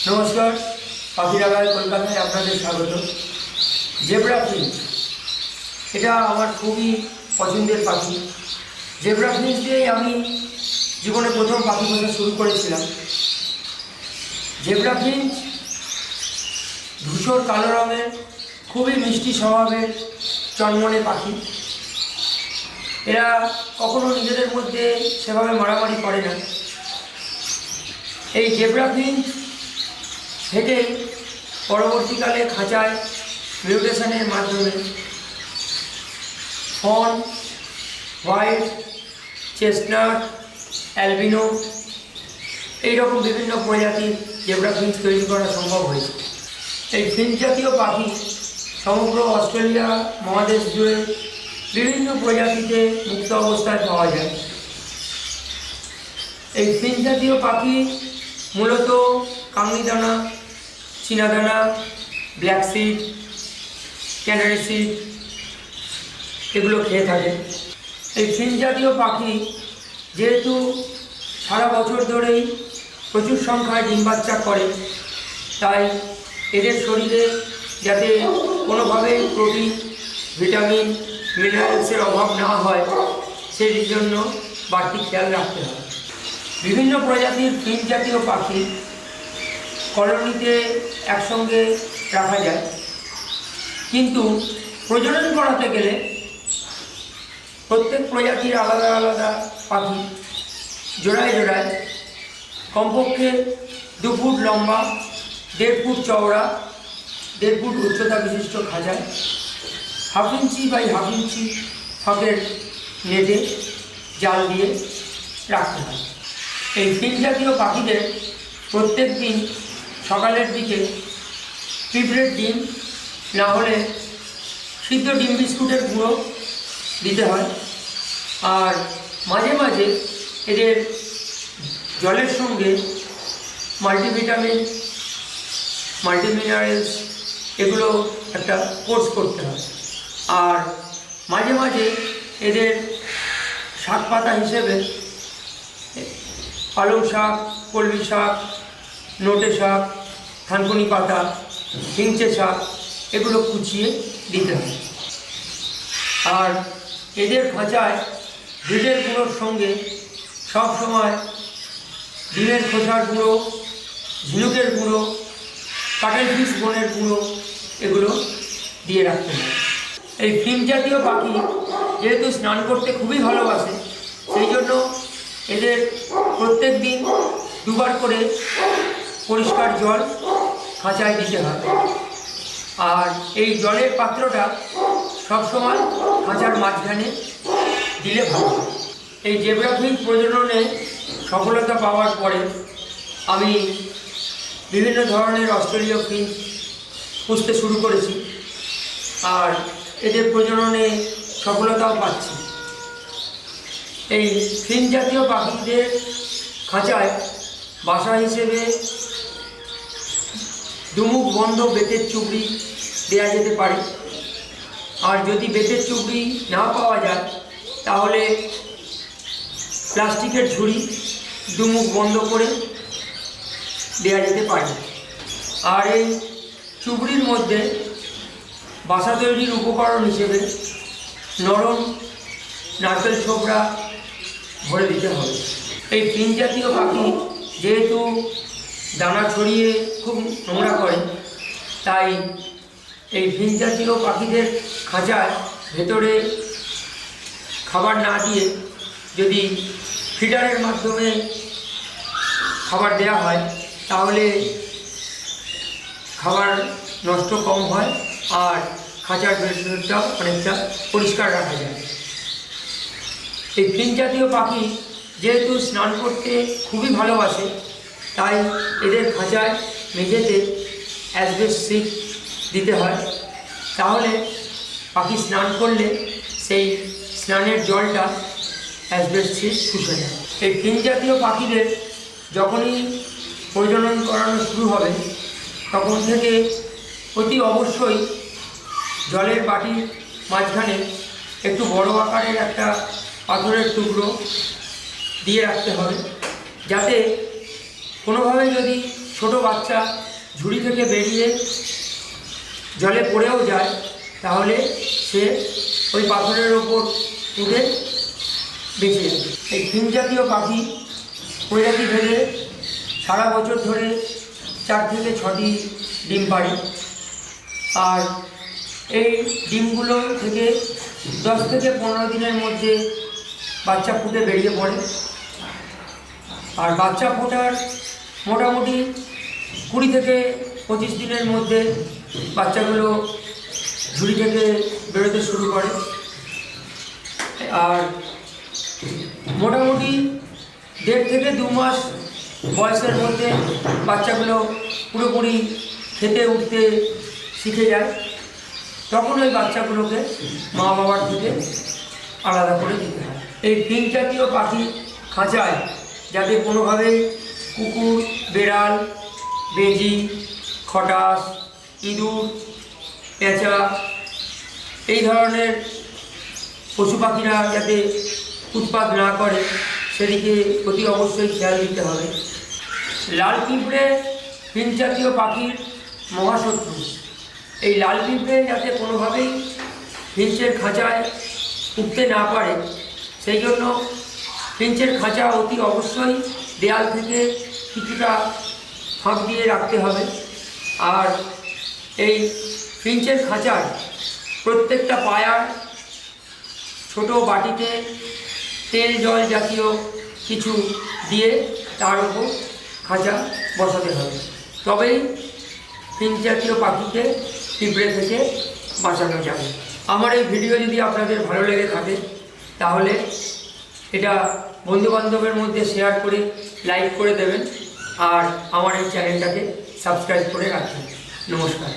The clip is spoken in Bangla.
নমস্কার, পাখিরালয় কলকাতায় আপনাদের স্বাগত। জেব্রা ফিঞ্চ এটা আমার খুবই পছন্দের পাখি। জেব্রা ফিঞ্চ দিয়েই আমি জীবনে প্রথম পাখি পোষা শুরু করেছিলাম। জেব্রা ফিঞ্চ ধূসর কালো রঙের, খুবই মিষ্টি স্বভাবের চনমনে পাখি। এরা কখনো নিজেদের মধ্যে সেভাবে মারামারি করে না। এই জেব্রা ফিঞ্চ থেকে পরবর্তীকালে খাঁচায় মিউটেশনের মাধ্যমে ফন, হোয়াইট, চেস্টনাট, অ্যালবিনো এইরকম বিভিন্ন প্রজাতির জেব্রা ফিঞ্চ তৈরি করা সম্ভব হয়েছে। এই ফিঞ্চ জাতীয় পাখি সমগ্র অস্ট্রেলিয়া মহাদেশ জুড়ে বিভিন্ন প্রজাতিতে মুক্ত অবস্থায় পাওয়া যায়। এই ফিঞ্চ জাতীয় পাখি মূলত কাংনিদানা, চীনাদানা, ব্ল্যাক সিড, ক্যানারি সিড এগুলো খেয়ে থাকে। এই ফিঞ্চ জাতীয় পাখি যেহেতু সারা বছর ধরেই প্রচুর সংখ্যায় ডিম বাচ্চা করে, তাই এদের শরীরে যাতে কোনোভাবেই প্রোটিন, ভিটামিন, মিনারেলসের অভাব না হয় সেই জন্য বাড়তি খেয়াল রাখতে হয়। বিভিন্ন প্রজাতির ফিঞ্চ জাতীয় পাখি কলোনিতে একসঙ্গে রাখা যায়, কিন্তু প্রজনন করাতে গেলে প্রত্যেক প্রজাতির আলাদা আলাদা পাখি জোড়ায় জোড়ায় কমপক্ষে 2 ফুট লম্বা, 1.5 ফুট চওড়া, 1.5 ফুট উচ্চতা বিশিষ্ট খাঁচায় 1/2 ইঞ্চি বাই 1/2 ইঞ্চি ফাঁকের নেটে জাল দিয়ে রাখতে হয়। এই ফিঞ্চ জাতীয় পাখিদের প্রত্যেক দিন সকালের দিকে পিঁপড়ের ডিম না হলে সিদ্ধ ডিম বিস্কুটের গুঁড়ো দিতে হয়। আর মাঝে মাঝে এদের জলের সঙ্গে মাল্টিভিটামিন, মাল্টিমিনারেলস এগুলো একটা কোর্স করতে হয়। আর মাঝে মাঝে এদের শাক পাতা হিসেবে পালং শাক, কলমি শাক, নোটে শাক, থানকুনি পাতা, হিংচে শাক এগুলো কুচিয়ে দিতে হয়। আর এদের খাঁচায় ভিটের গুঁড়োর সঙ্গে সব সময় ডিমের খোসার গুঁড়ো, ঝিনুকের গুঁড়ো, কাটেল ফিশ বোনের গুঁড়ো এগুলো দিয়ে রাখতে হয়। এই ফিঞ্চ জাতীয় পাখি যেহেতু স্নান করতে খুবই ভালোবাসে, সেই জন্য এদের প্রত্যেক দিন 2 বার করে পরিষ্কার জল খাঁচায় দিতে হয়। আর এই জলের পাত্রটা সবসময় খাঁচার মাঝখানে দিলে ভালো হয়। এই জেব্রা ফিঞ্চ প্রজননে সফলতা পাওয়ার পরে আমি বিভিন্ন ধরনের অস্ট্রেলীয় ফিঞ্চ পুষতে শুরু করেছি, আর এদের প্রজননে সফলতাও পাচ্ছি। এই ফিঞ্চ জাতীয় পাখিদের খাঁচায় বাসা হিসেবে দুমুখ বন্ধ বেতের চুবড়ি দেওয়া যেতে পারে। আর যদি বেতের চুবড়ি না পাওয়া যায় তাহলে প্লাস্টিকের ঝুড়ি দুমুখ বন্ধ করে দেওয়া যেতে পারে। আর এই চুবড়ির মধ্যে বাসা তৈরির উপকরণ হিসেবে নরম নারকেল ছোবড়া ভরে দিতে হবে। এই ফিঞ্চ জাতীয় পাখি যেহেতু দানা ছড়িয়ে খুব নোংরা করে, তাই এই ফিঞ্চ জাতীয় পাখিদের খাঁচায় ভেতরে খাবার না দিয়ে যদি ফিডারের মাধ্যমে খাবার দেওয়া হয় তাহলে খাবার নষ্ট কম হয় আর খাঁচার ভেতরটা অনেকটা পরিষ্কার রাখা যায়। এই ফিঞ্চ জাতীয় পাখি যেহেতু স্নান করতে খুবই ভালোবাসে, তাই এদের খাঁচায় মেঝেতে অ্যাসবেস্টস শিট দিতে হয়। তাহলে পাখি স্নান করলে সেই স্নানের জলটা অ্যাসবেস্টস শিট শুষে নেয়। এই ফিঞ্চ জাতীয় পাখিদের যখনই প্রজনন করানো শুরু হবে তখন থেকে অতি অবশ্যই জলের বাটির মাঝখানে একটু বড় আকারের একটা পাথরের টুকরো দিয়ে রাখতে হবে, যাতে কোনোভাবে যদি ছোট বাচ্চা ঝুড়ি থেকে বেরিয়ে জলে পড়েও যায়, তাহলে সে ওই পাথরের ওপর উঠে বেঁচে যাবে। এই ফিঞ্চ জাতীয় পাখি প্রজাতি ভেদে সারা বছর ধরে 4 থেকে 6টি ডিম পাড়ে। আর এই ডিমগুলো থেকে 10 থেকে 15 দিনের মধ্যে বাচ্চা ফুটে বেরিয়ে পড়ে। আর বাচ্চা ফোটার মোটামুটি 20 থেকে 25 দিনের মধ্যে বাচ্চাগুলো ঝুড়ি থেকে বেরোতে শুরু করে। আর মোটামুটি 1.5 থেকে 2 মাস বয়সের মধ্যে বাচ্চাগুলো পুরোপুরি খেতে উঠতে শিখে যায়। তখন ওই বাচ্চাগুলোকে মা বাবার থেকে আলাদা করে দিতে হয়। এই ফিঞ্চ জাতীয় পাখি খাঁচায় যাতে কোনোভাবেই কুকুর, বেড়াল, বেজি, খটাস, ইঁদুর, পেঁচা এই ধরনের পশু পাখিরা যাতে উৎপাত না করে সেদিকে অতি অবশ্যই খেয়াল দিতে হবে। লাল পিঁপড়ে ফিঞ্চ জাতীয় পাখির মহাশত্রু। এই লাল পিঁপড়ে যাতে কোনোভাবেই ফিঞ্চের খাঁচায় উঠতে না পারে সেই জন্য ফিঞ্চের খাঁচা অতি অবশ্যই দেয়াল থেকে কিছুটা ফাঁক দিয়ে রাখতে হবে। আর এই ফিঞ্চের খাঁচার প্রত্যেকটা পায়ার ছোট বাটিতে তেল জল জাতীয় কিছু দিয়ে তার উপর খাঁচা বসাতে হবে, তবেই ফিঞ্চ জাতীয় পাখিকে পিঁপড়ে থেকে বাঁচানো যাবে। আমার এই ভিডিও যদি আপনাদের ভালো লেগে থাকে তাহলে এটা বন্ধুবান্ধবের মধ্যে শেয়ার করে লাইক করে দেবেন আর আমার এই চ্যানেলটাকে সাবস্ক্রাইব করে রাখবেন। নমস্কার।